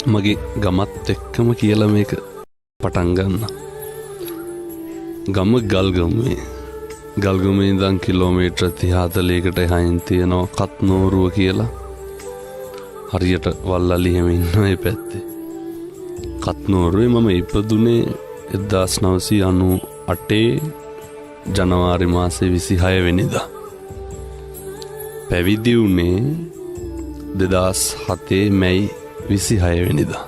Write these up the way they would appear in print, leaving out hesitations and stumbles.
මගේ ගමත් එක්කම කියලා මේක පටන් ගන්න. ගම ගල්ගමුවේ. ගල්ගමුවේ ඉඳන් කිලෝමීටර් 30-40කට එහායින් තියෙනවා කත්නෝරුව කියලා. හරියට වල්ලලි හැම ඉන්නවා ඒ පැත්තේ. කත්නෝරුවේ මම ඉපදුනේ 1998 ජනවාරි මාසේ 26 වෙනිදා. පැවිදි වුණේ 2007 මැයි 26 වෙනිදා.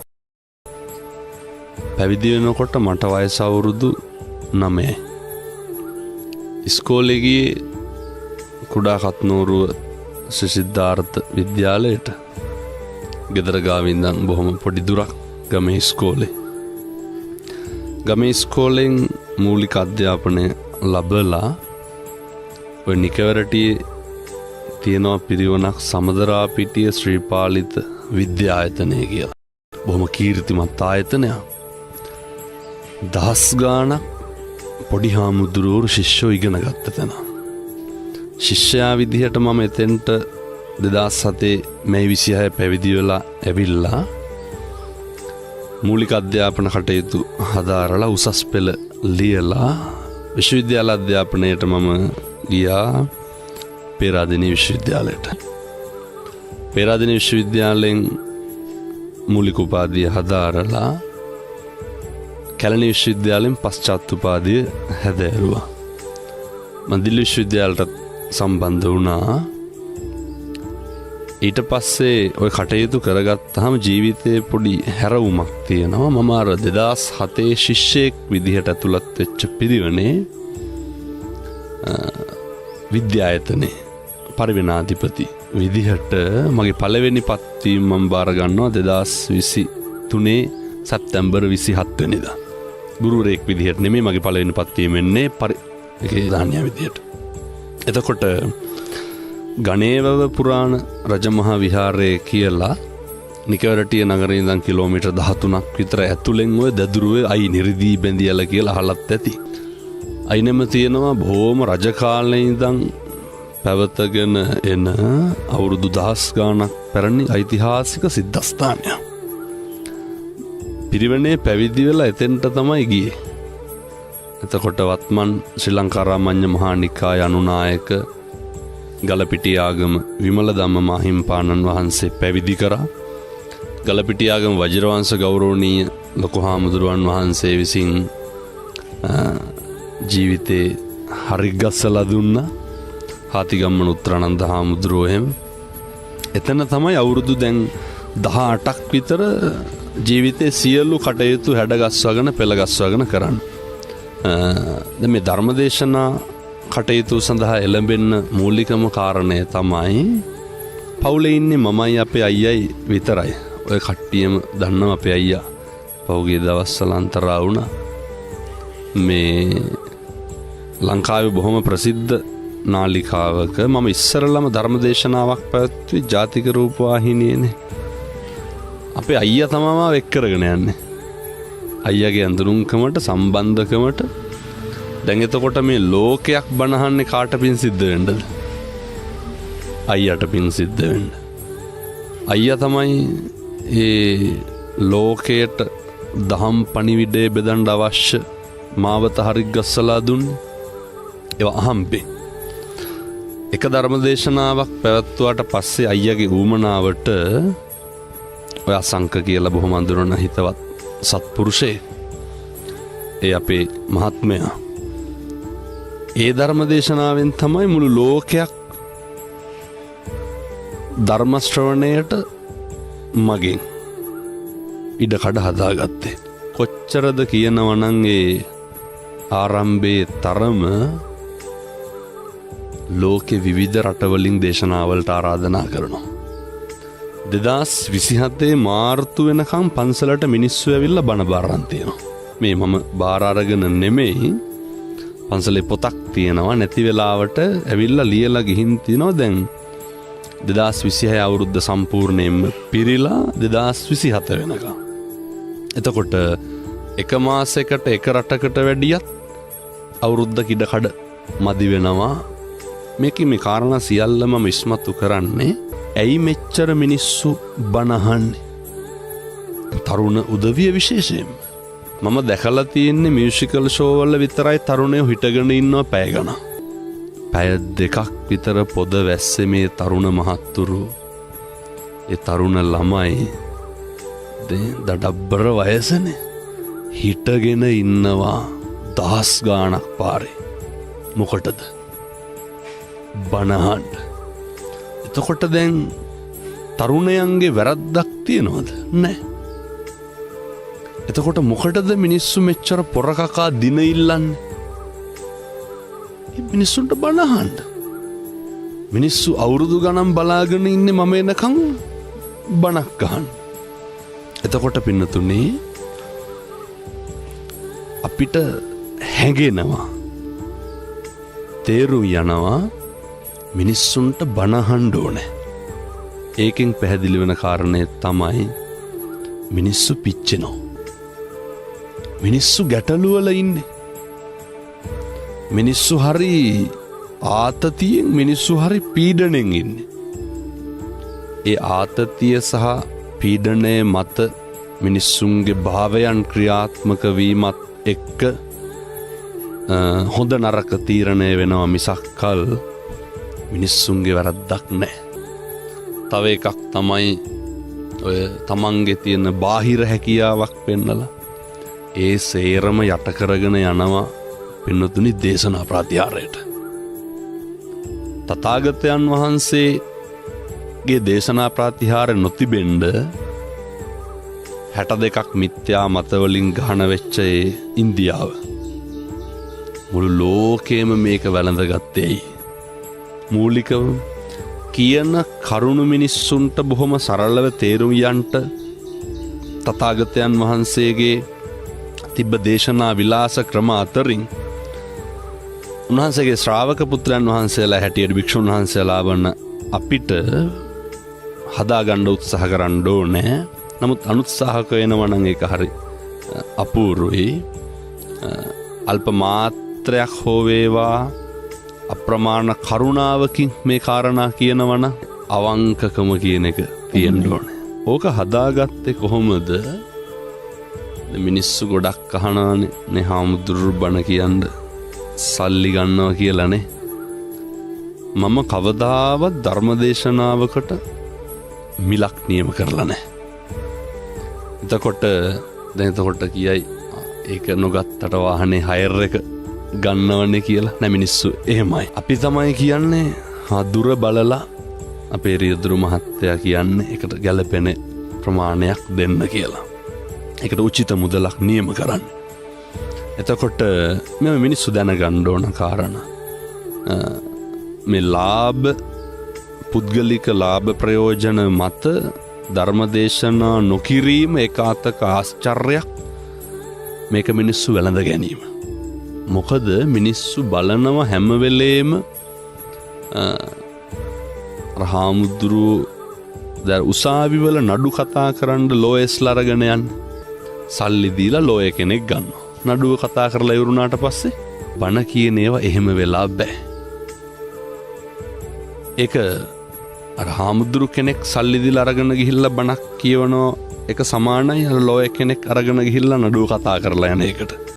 පැවිදි වෙනකොට මට වයස අවුරුදු 9. ඉස්කෝලේ ගියේ කුඩා කත්නෝරුව සිද්ධාර්ථ විද්‍යාලයට. ගෙදර ගාවින් ඉඳන් බොහොම පොඩි දුරක් ගමේ ඉස්කෝලේ. ගමේ ඉස්කෝලෙන් මූලික අධ්‍යාපනය ලබලා ඔය නිකවරටියේ තියෙනවා පිරිවනක් සමදරාපිටිය ශ්‍රීපාලිත විද්‍යායතනය කියලා. බොහොම කීර්තිමත් ආයතනයක්. දහස් ගාණක් පොඩි හාමුදුරුවෝ ශිෂ්‍යෝ ඉගෙන ගත්ත තැන. ශිෂ්‍යයා විදිහට මම එතෙන්ට 2007 මැයි 26 පැවිදි වෙලා ඇවිල්ලා මූලික අධ්‍යාපන කටයුතු හදාරලා උසස් පෙළ ලියලා විශ්වවිද්‍යාල අධ්‍යාපනයට මම ගියා පේරාදෙණිය විශ්වවිද්‍යාලයට. පේරාදෙණිය විශ්වවිද්‍යාලයෙන් මූලික උපාධිය හදාරලා කැලණි විශ්වවිද්‍යාලයෙන් පශ්චාත් උපාධිය හැදෑරුවා. මම දිල්ලි විශ්වවිද්‍යාලයට සම්බන්ධ වුණා. ඊට පස්සේ ওই කටයුතු කරගත්තාම ජීවිතේ පොඩි හැරවුමක් තියෙනවා. මම අර 2007 ශිෂ්‍යෙක් විදිහට ඇතුළත් වෙච්ච පිරිවෙනේ විද්‍යායතනේ පරිවෙනාධිපති විදිහට මගේ පළවෙනි පත්වීම මම බාර ගන්නවා 2023 සැප්තැම්බර් 27 වෙනිදා. ගුරුවරයෙක් විදිහට නෙමෙයි මගේ පළවෙනි පත්වීම වෙන්නේ පරිවෙනාධිපති විදිහට. එතකොට ගණේවව පුරාණ රජමහා විහාරය කියලා නිකවරටිය නගරේ ඉඳන් කිලෝමීටර් 13ක් විතර ඇතුලෙන් ඔය දදුරුවේ අයි නිරිදී බැඳියල කියලා අහලත් ඇති. අයිනෙම තියෙනවා බොහොම රජ කාලේ ඉඳන් පැවතගෙන එන අවුරුදු දහස් ගාණක් පැරණි ඓතිහාසික සිද්ධාස්ථානයක්. පිරිවෙනේ පැවිදි වෙලා එතෙන්ට තමයි ගියේ. එතකොට වත්මන් ශ්‍රී ලංකා රාමඤ්ඤ මහා නිකාය අනුනායක ගලපිටිය ආගම විමල ධම්ම මාහිම්පාණන් වහන්සේ පැවිදි කරා. ගලපිටිය ආගම වජිරවංශ ගෞරවනීය ලොකු හාමුදුරුවන් වහන්සේ විසින් ජීවිතේ හරිගස්සලා දුන්නා. හාතිගම්මන උත්තරානන්ද හාමුදුරුවෝ එහෙම. එතන තමයි අවුරුදු දැන් 18ක් විතර ජීවිතේ සියලු කටයුතු හැඩගස්වගෙන පෙළගස්වගෙන කරන්නේ. දැන් මේ ධර්මදේශනා කටයුතු සඳහා එළඹෙන්න මූලිකම කාරණය තමයි පවුලේ ඉන්නේ මමයි අපේ අයියයි විතරයි. ඔය කට්ටියම දන්නවා අපේ අයියා පහුගිය දවස්වල අන්තරා වුණා. මේ ලංකාවේ බොහොම ප්‍රසිද්ධ නාලිකාවක මම ඉස්සරළම ධර්මදේශනාවක් පැවැත්වුවේ ජාතික රූපවාහිනියේනේ. අපේ අයියා තමයි මාව එක් කරගෙන යන්නේ. අයියාගේ අඳුරුම්කමට සම්බන්ධකමට. දැන් එතකොට මේ ලෝකයක් බනහන්නේ කාට පින් සිද්ධ වෙන්නද? අයියට පින් සිද්ධ වෙන්න. අයියා තමයි ඒ ලෝකයට දහම් පණිවිඩය බෙදන්න අවශ්‍ය මාවත හරිගස්සලා දුන්නේ. ඒවා අහම්බේ. එක ධර්මදේශනාවක් පැවැත්වුවාට පස්සේ අයියාගේ ඌමනාවට ඔය අසංක කියලා බොහොම අඳුරන හිතවත් සත්පුරුෂේ ඒ අපේ මහත්මයා ඒ ධර්මදේශනාවෙන් තමයි මුළු ලෝකයක් ධර්ම ශ්‍රවණයට මගෙන් ඉඩකඩ හදාගත්තේ. කොච්චරද කියනවනම් ඒ ආරම්භයේ තරම ලෝකෙ විවිධ රටවලින් දේශනාවලට ආරාධනා කරනවා. 2027 මාර්තු වෙනකම් පන්සලට මිනිස්සු ඇවිල්ලා බණ බාරන් තියෙනවා. මේ මම බාර අරගෙන නෙමෙයි, පන්සලේ පොතක් තියෙනවා නැති වෙලාවට ඇවිල්ලා ලියලා ගිහින් තිනවා. දැන් 2026 අවුරුද්ද සම්පූර්ණයෙන්ම පිරීලා 2027 වෙනකම්. එතකොට එක මාසයකට එක රටකට වැඩියත් අවුරුද්දක ඉඩකඩ මදි වෙනවා. මේකේ මේ කාරණා සියල්ලම ඉස්මතු කරන්නේ ඇයි මෙච්චර මිනිස්සු බනහන්නේ? තරුණ උදවිය විශේෂයෙන් මම දැකලා තියෙන්නේ මියුසිකල් ෂෝ වල විතරයි තරුණයෝ හිටගෙන ඉන්නවා පැය ගණන්. පැය දෙකක් විතර පොද වැස්සේ මේ තරුණ මහත්තුරු ඒ තරුණ ළමයි දඩබ්බර වයසනේ හිටගෙන ඉන්නවා දහස් ගාණක් පාරේ. මොකටද? බනහන්න. එතකොට දැන් තරුණයන්ගේ වැරද්දක් තියනවද? නැහැ. එතකොට මොකටද මිනිස්සු මෙච්චර පොරකකා දින ඉල්ලන්නේ? මිනිස්සුන්ට බනහන්න. මිනිස්සු අවුරුදු ගණන් බලාගෙන ඉන්නේ මම එනකම් බණක් ගහන්න. එතකොට පින්නතුනේ අපිට හැඟෙනවා තේරුම් යනවා මිනිස්සුන්ට බනහන්න ඕනේ. ඒකෙන් පැහැදිලි වෙන කාරණය තමයි මිනිස්සු පිච්චෙනවා. මිනිස්සු ගැටලුවල ඉන්නේ. මිනිස්සු හරි ආතතියෙන් මිනිස්සු හරි පීඩණයෙන් ඉන්නේ. ඒ ආතතිය සහ පීඩනය මත මිනිස්සුන්ගේ භාවයන් ක්‍රියාත්මක වීමත් එක්ක හොඳ නරක තීරණය වෙනවා මිසක් කල් මිනිස්සුන්ගේ වැරද්දක් නැහැ. තව එකක් තමයි ඔය තමන්ගේ තියෙන බාහිර හැකියාවක් පෙන්නලා ඒ සේරම යට කරගෙන යනවා පින්නතුනි දේශනා ප්‍රාතිහාරයට. තථාගතයන් වහන්සේගේ දේශනා ප්‍රාතිහාර නොතිබෙන්න 62ක් මිත්‍යා මතවලින් ගහන වෙච්ච ඉන්දියාව මුළු ලෝකෙම මේක වැළඳගත්තේ. මූලිකව කියන කරුණු මිනිස්සුන්ට බොහොම සරලව තේරුම් යන්ට තථාගතයන් වහන්සේගේ තිබ්බ දේශනා විලාස ක්‍රම අතරින් උන්වහන්සේගේ ශ්‍රාවක පුත්‍රයන් වහන්සේලා හැටියට භික්ෂුන් වහන්සේලා වන අපිට හදාගන්න උත්සාහ කරන්න ඕනේ. නමුත් අනුත්සාහක වෙනවා නම් ඒක හරි අපූර්වයි. අල්ප මාත්‍රයක් හෝ වේවා අප්‍රමාණ කරුණාවකින් මේ කාරණා කියනවන අවංකකම කියන එක තියෙන්න ඕනේ. ඕක හදාගත්තේ කොහොමද? මිනිස්සු ගොඩක් අහනවානේ හාමුදුරු බණ කියන්න සල්ලි ගන්නවා කියලානේ. මම කවදාවත් ධර්මදේශනාවකට මිලක් නියම කරලා නැහැ. එතකොට කියයි ඒක නොගත්තට වාහනේ හයර් එක ගන්නවන්නේ කියලා. නෑ මිනිස්සු එහෙමයි. අපි තමයි කියන්නේ දුර බලලා අපේ රියදුරු මහත්තයා කියන්නේ ඒකට ගැළපෙන ප්‍රමාණයක් දෙන්න කියලා. ඒකට උචිත මුදලක් නියම කරන්න. එතකොට මේ මිනිස්සු දැනගන්න ඕන කාරණා මේ ලාභ පුද්ගලික ලාභ ප්‍රයෝජන මත ධර්මදේශනා නොකිරීම ඒකාතක ආශ්චර්යයක්. මේක මිනිස්සු වැළඳ ගැනීම. මොකද මිනිස්සු බලනවා හැම වෙලේම හාමුදුරු උසාවිවල නඩු කතා කරන්න ලෝයස්ලා අරගෙන යන්න. සල්ලි දීලා ලෝය කෙනෙක් ගන්නවා. නඩුව කතා කරලා ඉවරුණාට පස්සේ බණ කියන ඒවා එහෙම වෙලා බෑ. ඒක හාමුදුරු කෙනෙක් සල්ලි දීලා අරගෙන ගිහිල්ලා බණක් කියවනවා එක සමානයි ලෝය කෙනෙක් අරගෙන ගිහිල්ලා නඩුව කතා කරලා යන එකට.